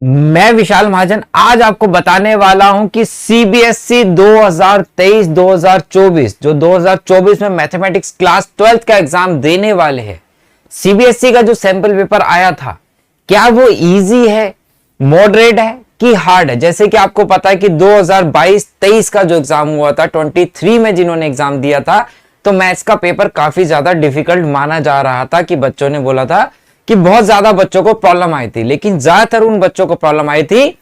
मैं विशाल महाजन आज आपको बताने वाला हूं कि सीबीएसई 2023-2024 जो 2024 में मैथमेटिक्स क्लास 12th का एग्जाम देने वाले हैं, सीबीएसई का जो सैंपल पेपर आया था, क्या वो इजी है, मॉडरेट है कि हार्ड है। जैसे कि आपको पता है कि 2022-23 का जो एग्जाम हुआ था, 23 में जिन्होंने एग्जाम दिया था, तो मैथ्स का पेपर काफी ज्यादा डिफिकल्ट माना जा रहा था कि बच्चों ने बोला था कि बहुत ज्यादा बच्चों को प्रॉब्लम आई थी। लेकिन ज्यादातर उन बच्चों को प्रॉब्लम आई थी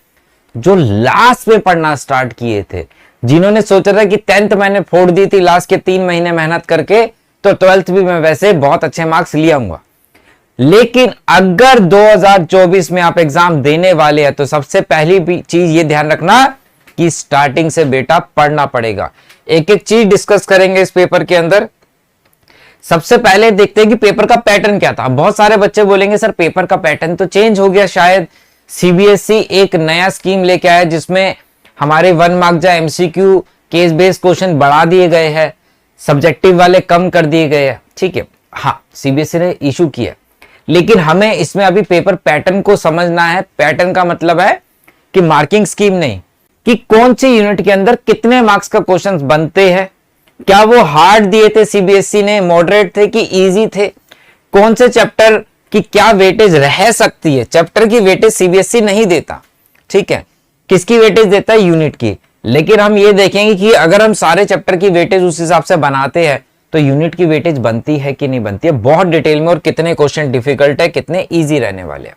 जो लास्ट में पढ़ना स्टार्ट किए थे, जिन्होंने सोचा था कि 10th मैंने फोड़ दी थी लास्ट के 3 महीने मेहनत करके, तो 12th भी मैं वैसे बहुत अच्छे मार्क्स ले आऊंगा। लेकिन अगर 2024 में आप एग्जाम देने वाले हैं तो सबसे पहली चीज ये ध्यान रखना कि स्टार्टिंग से बेटा पढ़ना पड़ेगा। एक एक चीज डिस्कस करेंगे इस पेपर के अंदर। सबसे पहले देखते हैं कि पेपर का पैटर्न क्या था। बहुत सारे बच्चे बोलेंगे सर पेपर का पैटर्न तो चेंज हो गया, शायद सीबीएसई एक नया स्कीम लेके आया जिसमें हमारे 1 मार्क या एमसीक्यू केस बेस्ड क्वेश्चन बढ़ा दिए गए हैं, सब्जेक्टिव वाले कम कर दिए गए हैं। ठीक है, हाँ सीबीएसई ने इशू किया, लेकिन हमें इसमें अभी पेपर पैटर्न को समझना है। पैटर्न का मतलब है कि मार्किंग स्कीम नहीं, कि कौन सी यूनिट के अंदर कितने मार्क्स का क्वेश्चन बनते हैं, क्या वो हार्ड दिए थे सीबीएसई ने, मॉडरेट थे कि इजी थे, कौन से चैप्टर की क्या वेटेज रह सकती है। चैप्टर की वेटेज सीबीएसई नहीं देता, ठीक है, किसकी वेटेज देता है, यूनिट की। लेकिन हम ये देखेंगे कि अगर हम सारे चैप्टर की वेटेज उस हिसाब से बनाते हैं तो यूनिट की वेटेज बनती है कि नहीं बनती है, बहुत डिटेल में, और कितने क्वेश्चन डिफिकल्ट है, कितने ईजी रहने वाले हैं।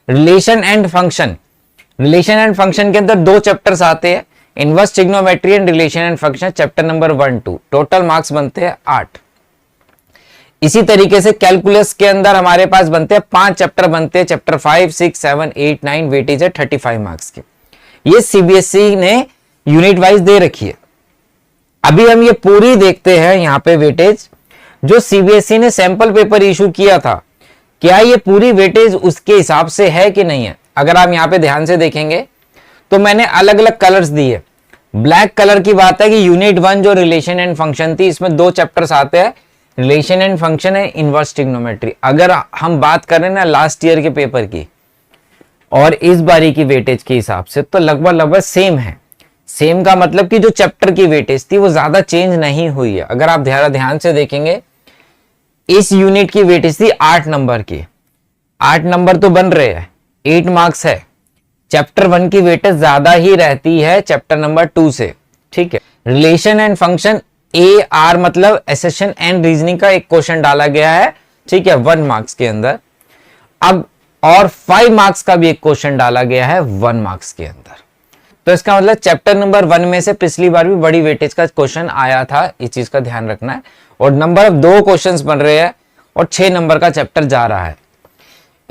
Relation and function, relation and function के अंदर 2 चैप्टर्स आते हैं, inverse trigonometry and relation and function, chapter number 1-2, total marks बनते हैं 8। इसी तरीके से कैलकुलस के अंदर हमारे पास बनते हैं 5 चैप्टर बनते हैं, चैप्टर 5, 6, 7, 8, 9, वेटेज है 35 मार्क्स की। ये सीबीएसई ने यूनिट वाइज दे रखी है। अभी हम ये पूरी देखते हैं यहां पे वेटेज जो सीबीएसई ने सैंपल पेपर इशू किया था, क्या ये पूरी वेटेज उसके हिसाब से है कि नहीं है। अगर आप यहां पे ध्यान से देखेंगे तो मैंने अलग अलग कलर्स दिए। ब्लैक कलर की बात है कि यूनिट 1 जो रिलेशन एंड फंक्शन थी, इसमें 2 चैप्टर्स आते हैं, रिलेशन एंड फंक्शन है, इनवर्स ट्रिग्नोमेट्री। अगर हम बात करें ना लास्ट ईयर के पेपर की और इस बारी की वेटेज के हिसाब से, तो लगभग सेम है। सेम का मतलब कि जो चैप्टर की वेटेज थी वो ज्यादा चेंज नहीं हुई है। अगर आप ध्यान से देखेंगे, इस यूनिट की वेटेज थी 8 नंबर की, 8 नंबर तो बन रहे हैं, 8 मार्क्स है। चैप्टर 1 की वेटेज ज्यादा ही रहती है चैप्टर नंबर 2 से, ठीक है। रिलेशन एंड फंक्शन AR मतलब एसेशन एंड रीजनिंग का एक क्वेश्चन डाला गया है, ठीक है, 1 मार्क्स के अंदर। अब और 5 मार्क्स का भी एक क्वेश्चन डाला गया है 1 मार्क्स के अंदर। तो इसका मतलब चैप्टर नंबर 1 में से पिछली बार भी बड़ी वेटेज का क्वेश्चन आया था, इस चीज का ध्यान रखना है। और नंबर ऑफ 2 क्वेश्चंस बन रहे हैं और 6 नंबर का चैप्टर जा रहा है।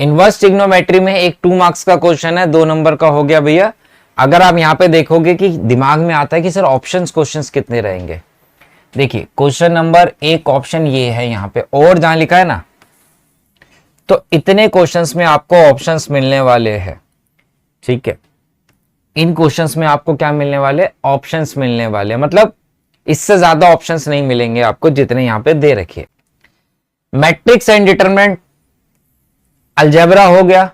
इनवर्स ट्रिग्नोमेट्री में एक 2 मार्क्स का क्वेश्चन है, 2 नंबर का हो गया भैया। अगर आप यहाँ पे देखोगे कि दिमाग में आता है कि सर ऑप्शंस क्वेश्चंस कितने रहेंगे, देखिए क्वेश्चन नंबर 1 ऑप्शन ये है यहाँ पे, और जहां लिखा है ना, तो इतने क्वेश्चंस में आपको ऑप्शंस मिलने वाले हैं, ठीक है। इन क्वेश्चंस में आपको क्या मिलने वाले, ऑप्शंस मिलने वाले, मतलब इससे ज्यादा ऑप्शंस नहीं मिलेंगे आपको जितने यहां पे दे रखे। मैट्रिक्स एंड डिटरमिनेंट, अलजेब्रा हो गया।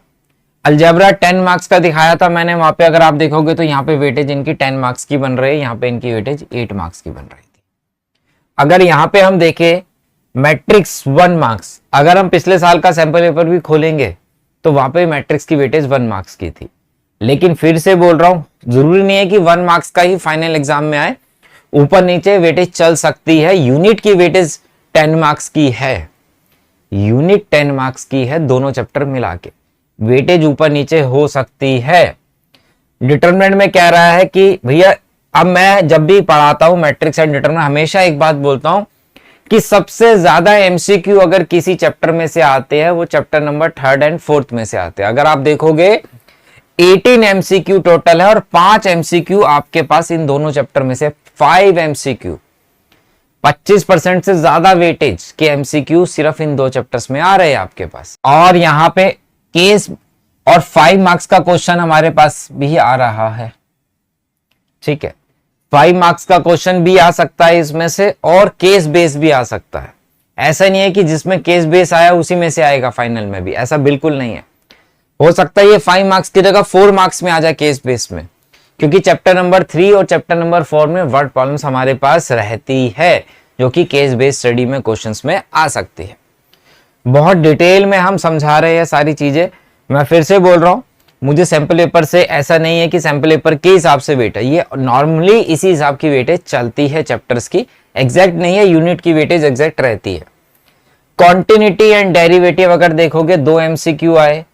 अलजेब्रा 10 मार्क्स का दिखाया था मैंने, वहां पे अगर आप देखोगे तो यहाँ पे वेटेज इनकी 10 मार्क्स की बन रही है, यहाँ पे इनकी वेटेज 8 मार्क्स की बन रही थी। अगर यहाँ पे हम देखें मैट्रिक्स 1 मार्क्स, अगर हम पिछले साल का सैंपल पेपर भी खोलेंगे तो वहां पे मैट्रिक्स की वेटेज 1 मार्क्स की थी। लेकिन फिर से बोल रहा हूं, जरूरी नहीं है कि 1 मार्क्स का ही फाइनल एग्जाम में आए, ऊपर नीचे वेटेज चल सकती है। यूनिट की वेटेज 10 मार्क्स की है, यूनिट 10 मार्क्स की है, दोनों चैप्टर मिला के वेटेज ऊपर नीचे हो सकती है। डिटरमिनेंट में कह रहा है कि भैया, अब मैं जब भी पढ़ाता हूं मैट्रिक्स एंड डिटरमिनेंट, हमेशा एक बात बोलता हूं कि सबसे ज्यादा एमसीक्यू अगर किसी चैप्टर में से आते हैं वो chapter number 3rd and 4th में से आते हैं। अगर आप देखोगे 18 एमसीक्यू टोटल है और 5 एमसीक्यू आपके पास इन दोनों चैप्टर में से, 5 एमसीक्यू, 25% से ज्यादा वेटेज के एमसीक्यू सिर्फ इन 2 चैप्टर्स में आ रहे हैं आपके पास। और यहाँ पे केस और 5 मार्क्स का क्वेश्चन हमारे पास भी आ रहा है, ठीक है। 5 मार्क्स का क्वेश्चन भी आ सकता है इसमें से, और केस बेस भी आ सकता है। ऐसा नहीं है कि जिसमें केस बेस आया उसी में से आएगा फाइनल में भी, ऐसा बिल्कुल नहीं है। हो सकता है ये 5 मार्क्स की जगह 4 मार्क्स में आ जाए केस बेस में, क्योंकि चैप्टर नंबर 3 और चैप्टर नंबर 4 में वर्ड प्रॉब्लम्स हमारे पास रहती है, जो कि केस बेस्ड स्टडी में क्वेश्चंस में आ सकती है। बहुत डिटेल में हम समझा रहे हैं सारी चीजें। मैं फिर से बोल रहा हूं, मुझे सैंपल पेपर से ऐसा नहीं है कि सैंपल पेपर के हिसाब से वेट है, ये नॉर्मली इसी हिसाब की वेटेज चलती है चैप्टर्स की, एग्जैक्ट नहीं है, यूनिट की वेटेज एग्जैक्ट रहती है। कॉन्टिन्यूटी एंड डेरिवेटिव अगर देखोगे 2 MCQ आए,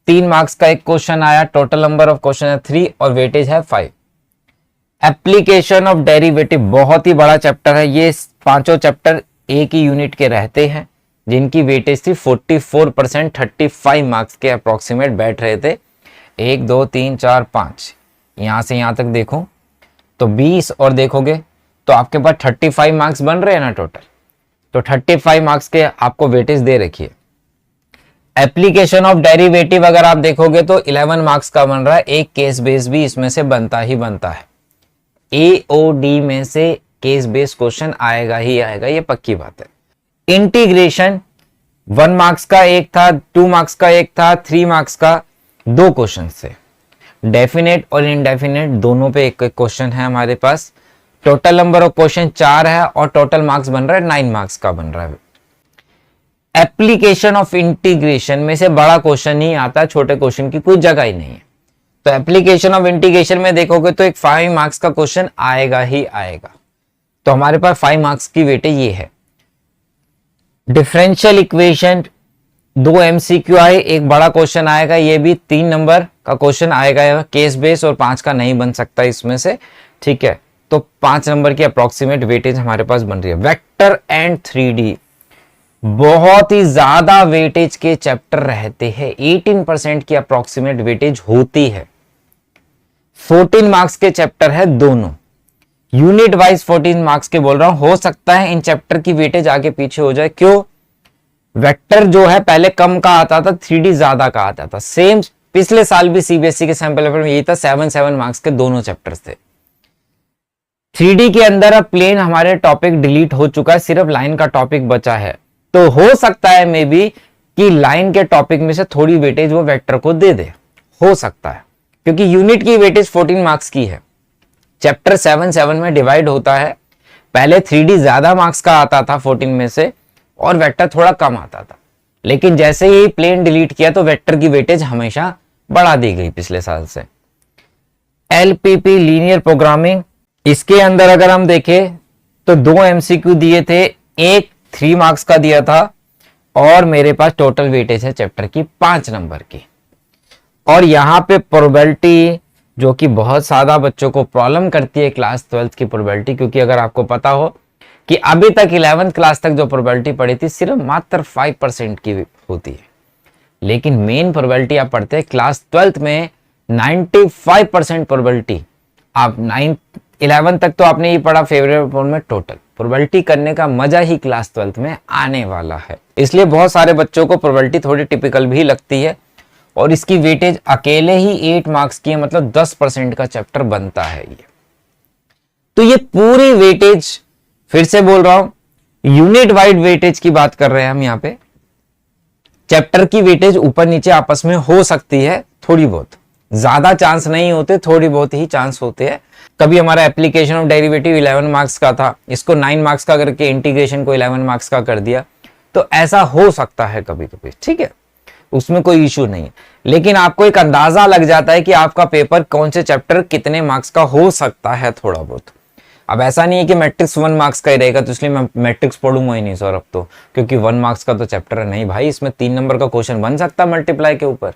3 मार्क्स का एक क्वेश्चन आया, टोटल नंबर ऑफ क्वेश्चन है 3 और वेटेज है 5। एप्लीकेशन ऑफ डेरिवेटिव बहुत ही बड़ा चैप्टर है, ये 5 चैप्टर एक ही यूनिट के रहते हैं, जिनकी वेटेज थी 44%, 35 मार्क्स के अप्रोक्सीमेट बैठ रहे थे। 1 2 3 4 5 यहां से यहां तक देखो तो 20 और देखोगे तो आपके पास 35 मार्क्स बन रहे हैं ना टोटल, तो 35 मार्क्स के आपको वेटेज दे रखिए। एप्लीकेशन ऑफ डेरिवेटिव अगर आप देखोगे तो 11 मार्क्स का बन रहा है, एक केस बेस भी इसमें से बनता ही बनता है, AOD में से केस बेस क्वेश्चन आएगा ही आएगा, ये पक्की बात है। इंटीग्रेशन 1 मार्क्स का एक था, 2 मार्क्स का एक था, 3 मार्क्स का 2 क्वेश्चन से, डेफिनेट और इनडेफिनेट दोनों पे एक क्वेश्चन है हमारे पास। टोटल नंबर ऑफ क्वेश्चन 4 है और टोटल मार्क्स बन रहा है 9 मार्क्स का बन रहा है। एप्लीकेशन ऑफ इंटीग्रेशन में से बड़ा क्वेश्चन ही आता है, छोटे क्वेश्चन की कोई जगह ही नहीं है। तो एप्लीकेशन ऑफ इंटीग्रेशन में देखोगे तो एक 5 मार्क्स का क्वेश्चन आएगा ही आएगा, तो हमारे पास 5 मार्क्स की वेटेज ये है। डिफरेंशियल इक्वेशन 2 MCQ आए, एक बड़ा क्वेश्चन आएगा, ये भी 3 नंबर का क्वेश्चन आएगा केस बेस, और 5 का नहीं बन सकता इसमें से, ठीक है। तो 5 नंबर की अप्रोक्सीमेट वेटेज हमारे पास बन रही है। वेक्टर एंड 3D बहुत ही ज्यादा वेटेज के चैप्टर रहते हैं, 18% की अप्रोक्सीमेट वेटेज होती है। 14 मार्क्स के चैप्टर है दोनों, यूनिट वाइज 14 मार्क्स के बोल रहा हूं। हो सकता है इन चैप्टर की वेटेज आगे पीछे हो जाए, क्यों? वेक्टर जो है पहले कम का आता था, 3D ज्यादा का आता था। सेम पिछले साल भी CBSE के सैंपल पेपर में यही था, 7 मार्क्स के दोनों चैप्टर्स थे। 3D के अंदर अब प्लेन हमारे टॉपिक डिलीट हो चुका है, सिर्फ लाइन का टॉपिक बचा है, तो हो सकता है मे बी कि लाइन के टॉपिक में से थोड़ी वेटेज वो वेक्टर को दे दे, हो सकता है, क्योंकि यूनिट की वेटेज 14 मार्क्स की है। चैप्टर 7 में डिवाइड होता है, पहले 3D ज्यादा मार्क्स का आता था 14 में से और वेक्टर थोड़ा कम आता था, लेकिन जैसे ही प्लेन डिलीट किया तो वेक्टर की वेटेज हमेशा बढ़ा दी गई पिछले साल से। LPP लीनियर प्रोग्रामिंग, इसके अंदर अगर हम देखें तो 2 MCQ दिए थे, एक 3 मार्क्स का दिया था और मेरे पास टोटल वेटेज है चैप्टर की 5 नंबर की। और यहां पे प्रोबेबिलिटी जो कि बहुत ज्यादा बच्चों को प्रॉब्लम करती है, क्लास 12th की प्रोबेबिलिटी, क्योंकि अगर आपको पता हो कि अभी तक 11th क्लास तक जो प्रोबेबिलिटी पढ़ी थी सिर्फ मात्र 5% की होती है, लेकिन मेन प्रोबेबिलिटी आप पढ़ते हैं क्लास 12th में 95% प्रोबेबिलिटी। आप 11th तक तो आपने ये पढ़ा फेवरेट में, टोटल प्रोबेबिलिटी करने का मजा ही क्लास 12th में आने वाला है। इसलिए बहुत सारे बच्चों को प्रोबेबिलिटी थोड़ी टिपिकल भी लगती है और इसकी वेटेज अकेले ही 8 मार्क्स की है, मतलब 10% का चैप्टर बनता है ये। तो ये पूरी वेटेज, फिर से बोल रहा हूं, यूनिट वाइड वेटेज की बात कर रहे हैं हम यहाँ पे। चैप्टर की वेटेज ऊपर नीचे आपस में हो सकती है, थोड़ी बहुत, ज्यादा चांस नहीं होते, थोड़ी बहुत ही चांस होते हैं। कभी हमारा एप्लीकेशन ऑफ डेरिवेटिव 11 मार्क्स का था, इसको 9 मार्क्स का करके इंटीग्रेशन को 11 मार्क्स का कर दिया, तो ऐसा हो सकता है कभी कभी, ठीक है, उसमें कोई इशू नहीं है। लेकिन आपको एक अंदाजा लग जाता है कि आपका पेपर कौन से चैप्टर कितने मार्क्स का हो सकता है थोड़ा बहुत। अब ऐसा नहीं है कि मैट्रिक्स 1 मार्क्स का ही रहेगा, तो इसलिए मैं मैट्रिक्स पढ़ूंगा ही नहीं सौरभ, तो क्योंकि 1 मार्क्स का तो चैप्टर है नहीं भाई, इसमें 3 नंबर का क्वेश्चन बन सकता है मल्टीप्लाई के ऊपर,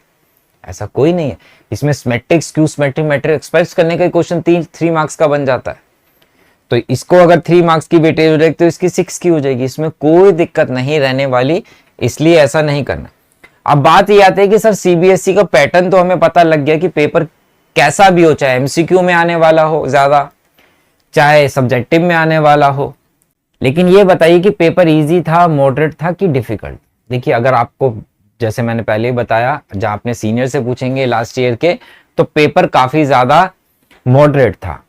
ऐसा कोई नहीं है। इसमें matrix, Q matrix, matrix expect करने का क्वेश्चन 3 मार्क्स का बन जाता है, तो इसको अगर 3 मार्क्स की वेटेज हो जाएगी तो इसकी 6 की हो जाएगी, इसमें कोई दिक्कत नहीं रहने वाली, इसलिए ऐसा नहीं करना। अब बात ये आती है कि सर CBSE का पैटर्न तो हमें पता लग गया कि पेपर कैसा भी हो, चाहे MCQ में आने वाला हो ज्यादा, चाहे सब्जेक्टिव में आने वाला हो, लेकिन ये बताइए कि पेपर इजी था, मॉडरेट था कि डिफिकल्ट। देखिए अगर आपको, जैसे मैंने पहले ही बताया, जहां अपने सीनियर से पूछेंगे लास्ट ईयर के, तो पेपर काफी ज्यादा मॉडरेट था,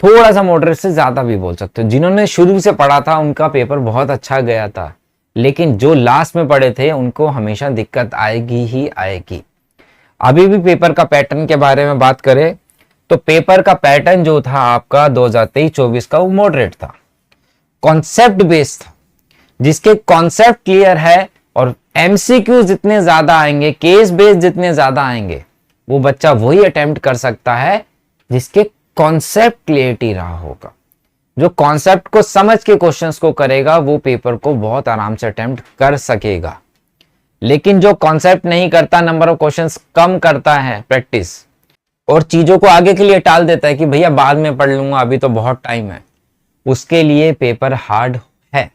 थोड़ा सा मॉडरेट से ज्यादा भी बोल सकते हो। जिन्होंने शुरू से पढ़ा था उनका पेपर बहुत अच्छा गया था, लेकिन जो लास्ट में पढ़े थे उनको हमेशा दिक्कत आएगी ही आएगी। अभी भी पेपर का पैटर्न के बारे में बात करें तो पेपर का पैटर्न जो था आपका 2023-24 का वो मॉडरेट था, कॉन्सेप्ट बेस्ड था। जिसके कॉन्सेप्ट क्लियर है और एमसीक्यू जितने ज्यादा आएंगे, केस बेस्ड जितने ज्यादा आएंगे, वो बच्चा वही अटेम्प्ट कर सकता है जिसके कॉन्सेप्ट क्लियरिटी रहा होगा। जो कॉन्सेप्ट को समझ के क्वेश्चंस को करेगा वो पेपर को बहुत आराम से अटेम्प्ट कर सकेगा। लेकिन जो कॉन्सेप्ट नहीं करता, नंबर ऑफ क्वेश्चंस कम करता है प्रैक्टिस, और चीजों को आगे के लिए टाल देता है कि भैया बाद में पढ़ लूंगा, अभी तो बहुत टाइम है, उसके लिए पेपर हार्ड है,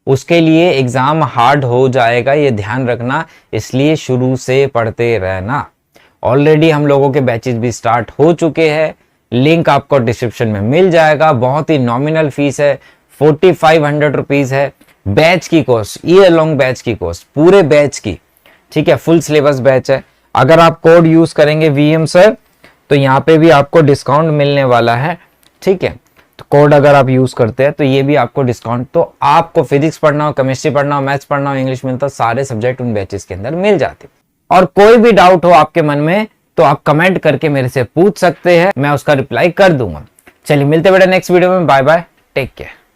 उसके लिए एग्जाम हार्ड हो जाएगा, ये ध्यान रखना। इसलिए शुरू से पढ़ते रहना। ऑलरेडी हम लोगों के बैचेस भी स्टार्ट हो चुके हैं, लिंक आपको डिस्क्रिप्शन में मिल जाएगा। बहुत ही नॉमिनल फीस है, 4500 रुपीज है बैच की कॉस्ट, ईयर लॉन्ग बैच की कॉस्ट, पूरे बैच की, ठीक है, फुल सिलेबस बैच है। अगर आप कोड यूज करेंगे वीएम सर तो यहाँ पे भी आपको डिस्काउंट मिलने वाला है, ठीक है। तो कोड अगर आप यूज करते हैं तो ये भी आपको डिस्काउंट, तो आपको फिजिक्स पढ़ना हो, केमिस्ट्री पढ़ना हो, मैथ्स पढ़ना हो, इंग्लिश मिलता, सारे सब्जेक्ट उन बैचेस के अंदर मिल जाते। और कोई भी डाउट हो आपके मन में तो आप कमेंट करके मेरे से पूछ सकते हैं, मैं उसका रिप्लाई कर दूंगा। चलिए मिलते बेटा नेक्स्ट वीडियो में, बाय बाय, टेक केयर।